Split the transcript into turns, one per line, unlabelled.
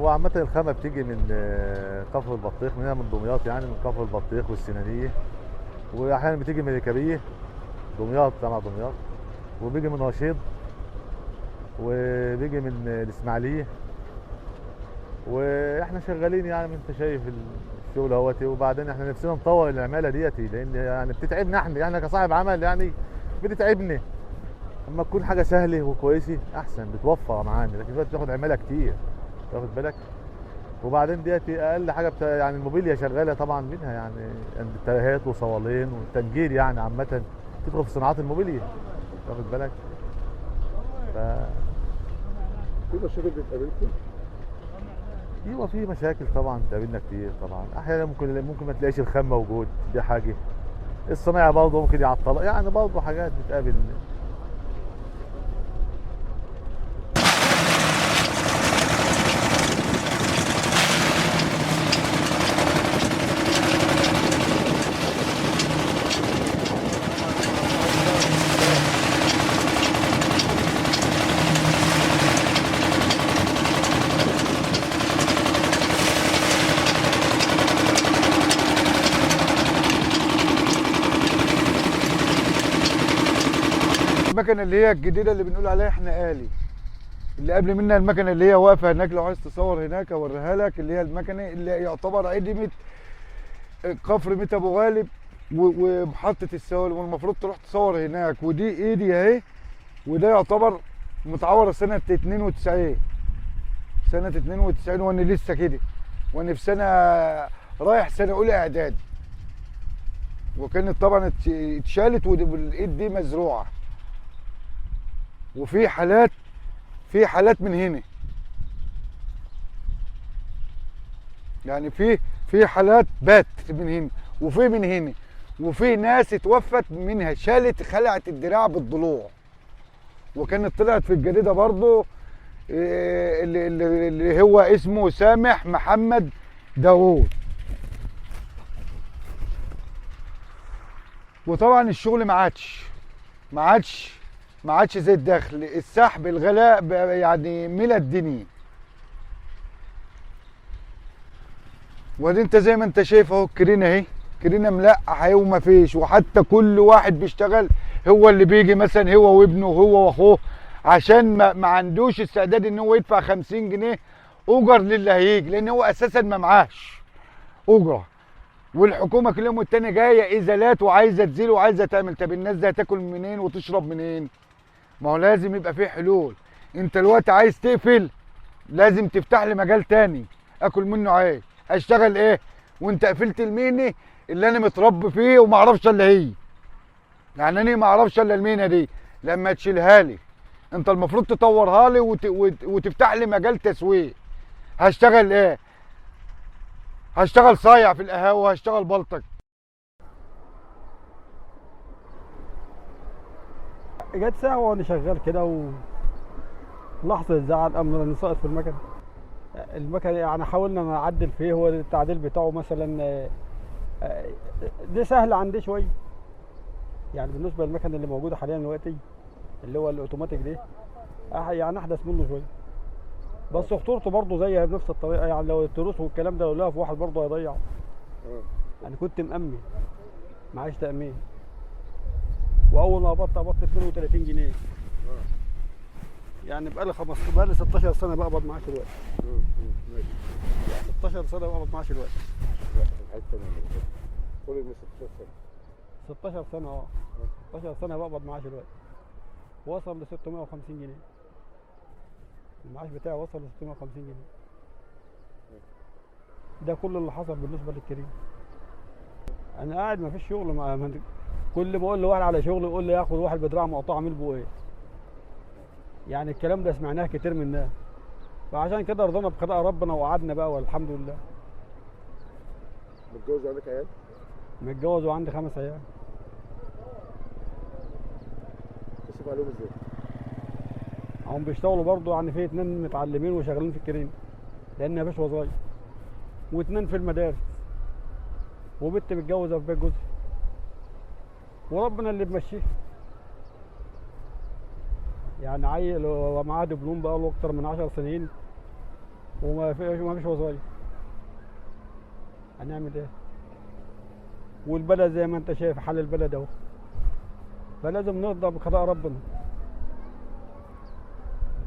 هو عامة الخامة بتيجي من كفر البطيخ، من هنا من دمياط، يعني من كفر البطيخ والسنانية، وأحيانا بتيجي من الكبية، دمياط، جامعة دمياط، وبيجي من رشيد، وبيجي من الإسماعيلية. واحنا شغالين يعني، ما انت شايف الشغل اهوتي. وبعدين احنا نفسنا نطور العماله ديتي، لان يعني بتتعبنا احنا كصاحب عمل، يعني بتتعبني. اما تكون حاجه سهله وكويسه احسن، بتوفر معانا، لكن دلوقتي بتاخد عماله كتير، واخد بالك. وبعدين ديتي اقل حاجه يعني الموبيليا شغاله طبعا منها، يعني انتريهات وصوالين والتنجير، يعني عامه تدخل في صناعات الموبيليا، واخد بالك. ف
في مشاكل بتقابلكم؟
ايوه في مشاكل طبعا بتقابلنا كتير طبعا. احيانا ممكن ما تلاقيش الخام موجود، دي حاجه. الصنايعي برضه ممكن يعطل، يعني برضه حاجات بتقابل.
المكنه اللي هي الجديده اللي بنقول عليها احنا آلي، اللي قبل منها المكنه اللي هي واقفه هناك، لو عايز تصور هناك اوريها لك، اللي هي المكنه اللي يعتبر عدمت كفر ميت ابو غالب ومحطه السوالف، والمفروض تروح تصور هناك. ودي ايدي اهي، وده يعتبر متعوره سنه 92، سنه 92 وانا لسه كده، وانا في سنه رايح سنه اولى اعدادي. وكانت طبعا اتشالت والايد دي مزروعه. وفي حالات، في حالات من هنا، يعني في حالات بات من هنا، وفي من هنا، وفي ناس اتوفت منها، شالت خلعت الدراع بالضلوع. وكانت طلعت في الجريده برضه اللي هو اسمه سامح محمد داوود. وطبعا الشغل ما عادش زي الدخل، السحب الغلاء يعني ملا الدنيا. وادي انت زي ما انت شايف اهو، الكرينه اهي، كرينه ملقح اهي وما فيش. وحتى كل واحد بيشتغل هو اللي بيجي مثلا، هو وابنه وهو واخوه، عشان ما عندوش استعداد ان هو يدفع 50 جنيه اجر للي هيجي، لان هو اساسا ما معاش اجره. والحكومه كل يوم والتاني جايه ازالات وعايزه تزيل وعايزه تعمل. طب الناس دي هتاكل منين وتشرب منين؟ ما هو لازم يبقى فيه حلول. انت الوقت عايز تقفل، لازم تفتح لي مجال تاني اكل منه عيش. اشتغل ايه وانت قفلت الميني اللي انا متربي فيه وما اعرفش الا هي؟ يعني انا ما اعرفش الا المينه دي. لما تشيلها لي انت المفروض تطورها لي وتفتح لي مجال تسويق. هشتغل ايه؟ هشتغل صايع في القهاوي، هشتغل بلطج.
جت ساعة وانا شغال كده، ولحظة زعل امر اني ساقط في المكن يعني حاولنا نعدل فيه. هو التعديل بتاعه مثلا دي سهل عندي شوية، يعني بالنسبة للمكن اللي موجودة حاليا دلوقتي اللي هو الاوتوماتيك دي، يعني احدث منه شوية. بس خطورته برضه زيها بنفس الطريقة، يعني لو التروس والكلام ده لو لقى في واحد برضه هيضيع. يعني كنت مأمن معيش تأمين، واول ما قبضت 32 جنيه. يعني بقالي 16 سنه بقبض معاش الوقت. 16 سنه بقبض معاش الوقت.
قول ان 16 سنه.
16 سنه 16 سنه بقبض معاش الوقت. وصل ل 650 جنيه. المعاش بتاعي وصل ل 650 جنيه. ده كل اللي حصل بالنسبه للكريم. انا قاعد ما فيش شغل. كل ما اقول لواحد على شغل يقول لي ياخد واحد بدراع مقطوع اعمل بيه ايه؟ يعني الكلام ده سمعناه كتير من الناس. فعشان كده رضينا بقضاء ربنا وقعدنا بقى والحمد لله.
متجوز وعندك عيال؟
متجوز وعندي 5 عيال.
تصرف عليهم ازاي؟
هم بيشتغلوا برضه، يعني في 2 متعلمين وشغالين في الكريم لان مفيش وظايف، و2 في المدارس، وبنت متجوزه في بيت جوزها، وربنا اللي بمشيه. يعني عيل معاه دبلوم بقى له اكتر من 10 سنين، وما فيش وظايف. هنعمل ايه؟ والبلد زي ما انت شايف حال البلد اهو، فلازم نرضى بقضاء ربنا.